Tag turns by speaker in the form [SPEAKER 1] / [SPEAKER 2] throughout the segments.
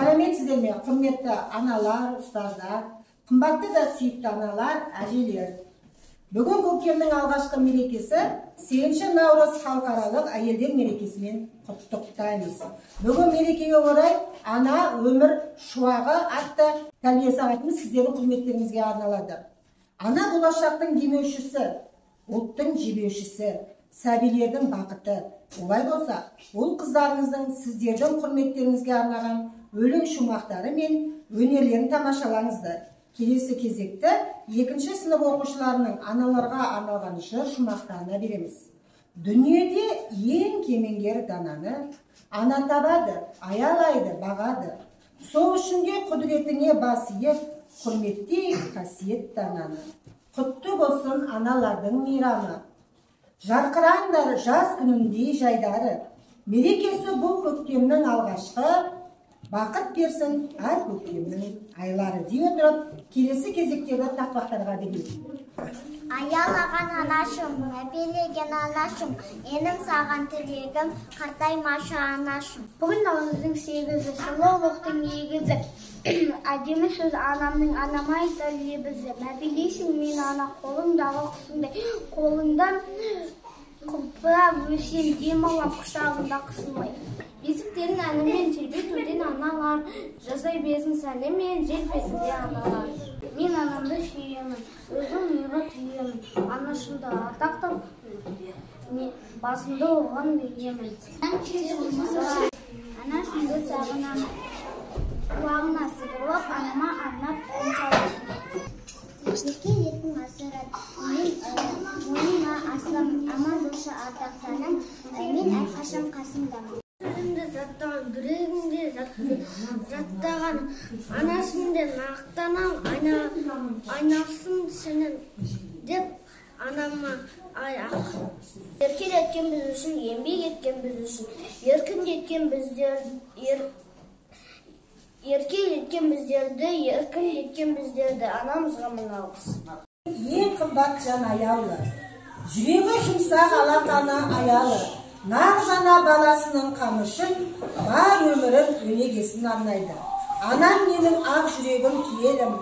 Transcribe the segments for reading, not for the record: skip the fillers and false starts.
[SPEAKER 1] Сәлеметсіздер ме, құрметті аналар, ұстаздар, қымбатты да сүйікті аналар, әжелер. Бүгін көктемнің алғашқы мерекесі 8 наурыз халықаралық әйелдер мерекесімен құттықтаймыз. Бүгін мерекеге орай ана өмір шуағы атты тәрбие сағатымыз сіздердің құрметтеріңізге арналады. Ана болашақтың демеушісі, ұлттың жебеушісі, сәбилердің бақыты. Олай болса, ол қыздарыңыздың сіздердің құрметтеріңізге арнаған өлең шумақтары мен өнерлерін тамашалаңыздар. Келесі кезекті 2-ші сынып оқушыларының аналарға арналған жыр шумақтарына береміз. Дүниеде ең кемеңгер дананы ана табады, аялайды, бағады. Сол үшін де құдіретіңе бас иіп, құрметтейік қасиет дананы. Құтты болсын аналардың мейрамы. Жарқыраңдар жаз күніндей жайдары. Мерекесі бұл көктемнің алғашқы, бақыт берсін әр көктемнің айлары дей отырып, келесі кезектерді тақпақтарға берейік.
[SPEAKER 2] Аялаған анашым, мәпелеген анашым, енім саған тілегім, қартаймашы анашым. Бүгін наурыздың 8-і, сұлулықтың егізі. Әдемі сөз анамның анама айтар лебізі. Мәпелейсің мен ана қолыңдағы құсындай, қолыңдан құлпырап өсен демалап құшағында қысылмай. Бесіктерін әнімен тербетуден аналар, жасай безін сәлемен желбезінде аналар. Мен анамды сүйемін, өзім үйға түйемін, анашымды ардақтап, басымды оған бейемін. Анашымды сағынамын, құлағына сыбырлап, анама арнап ұмсалып. Неке етін асырат, мойнына асыламын, аман болшы ардақтаным, мен әрқашан қасымдамын. Өзімді жаттаған, жүрегімде жаттаған, анасымды мақтанам, айналсын сенің деп анама аяқ. Еркел еткен біз үшін, еңбек еткен біз үшін, еркін еткен біздерді, анамызға мың алғыс.
[SPEAKER 1] Ең қымбат жан аяулы, жүрегі жұмсақ алақаны аялы, нағыз ана баласының қамышын, бар өмірін өнегесін арнайды. Анам менің ақ жүрегім киелім,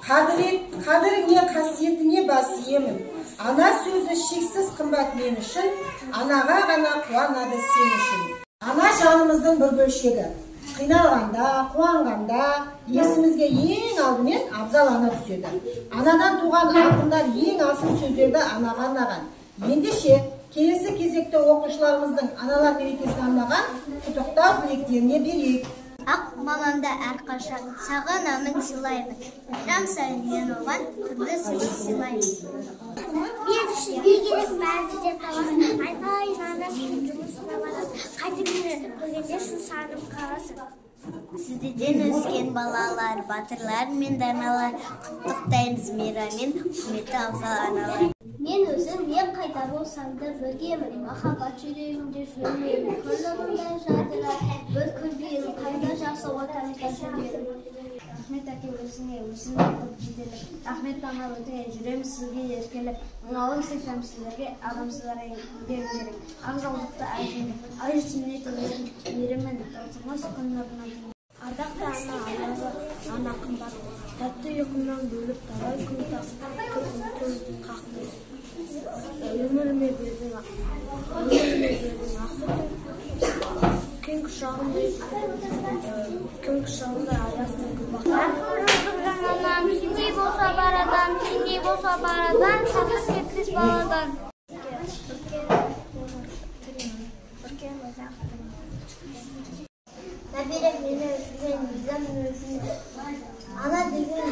[SPEAKER 1] қадіріңе, қасиетіне бас иемін. Ана сөзі шексіз қымбат мен үшін, анаға ғана қуанады сен үшін. Ана жанымыздың бір бөлшегі. Қиналғанда, қуанғанда, есімізге ең алдымен абзал ана түседі. Анадан туған ақындар ең асыл сөздерді анаға арнаған. Ендеше, келесі кезекте оқушыларымыздың аналар мерекесіне арнаған құттықтау тілектеріне берейік.
[SPEAKER 2] Ақ мамамды әрқашан сағынамын сыйлаймын. Мейрам сайын мен оған түрлі сыйлаймын. Мен үшін үй керек бәрі де табасын. Айналайын анасының жұмысына барасың. Қайтып мені көргенде шу сағынып қаласың. Сіздерден өскен балалар, батырлар мен даналар, құттықтаймыз мейраммен, құрметті абзал аналар. Мен өзім ең қайда болсам да біргемін, махаббат жүрегімде жүрмеймін. Көңілімде жадыра, бір күлгенім, қайда жақсы отанға жүргенім. Рахмет әке өзіңе көп жетелік. Рахмет ана өтіңе жүреміз сізге еркелік. Мұналым сексем сіздерге адамсызларға еңбегіңдерің. Ағзалдықты әжеңдік, ай жүзіне төлерін, ерімін, таңсыңыз күнлерін. Ардақты ана аяғы, ана қымбат, тәтті ұйқымнан бөліп талай күн қақты. Өміріме бердің ақсұқтың, кең құшағында аясының күлбақтар. Анам, сендей болса бар адам, сендей болса бар адам, шақыр кеткіз баладан. Нәберем мені өсірген, езім өсірген, ана деген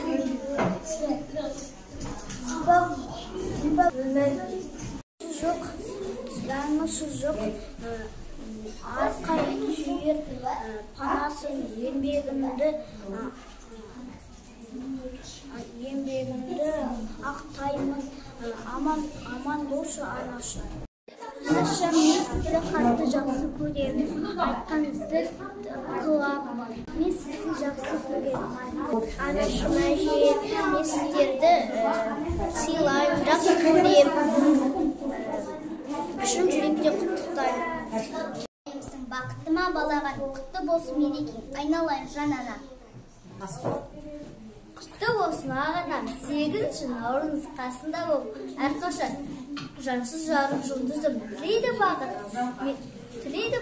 [SPEAKER 2] сипап өмір жоқ, данысы жоқ, арқа сүйер, панасын еңбегімді ақтаймын, аман болшы анашы. Анашым, мен сізді қатты жақсы көремін, айтқаныңызды қылам, мен сізді жақсы көремін. Анашым, әжем, мен сіздерді сыйлаймын, жақсы көремін. Шын жүректе құттықтаймын. Бақытты бақытыма балаған, құтты болсын мерекең, айналайын жан ана. Құтты болсын ағанам, 8 наурыз қасында болып, әрқашан жансыз жарық жұлдызым, тілейді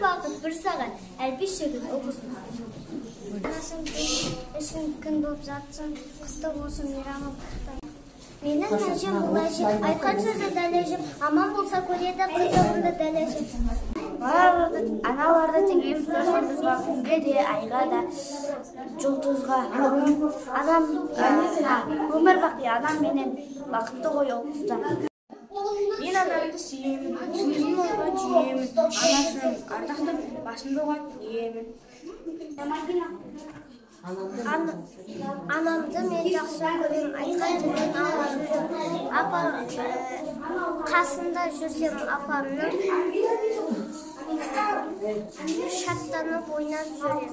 [SPEAKER 2] бақыт бір саған, әлбет шегін ұғысын. Анасың үшін күн болып жатсын, құтты болсын мейрамың. Менің әжем бұл әже, айтқан сөзі дәл әжем, аман болса көреді қызығымды дәл әжем. Аналарды теңейміз бақытымызға, күнге де, айға да, жұлдызға. Өмір бақи анам менен бақытты ғой ол қызда.
[SPEAKER 3] Мен анамды сүйемін, сөзін ойға түйемін, анасының ардақты басымды оған иемін.
[SPEAKER 2] Анамды мен жақсы көремін, айтқан тілін ала жүрем. Қасында жүрсем апамның, шаттанып ойнап жүрем.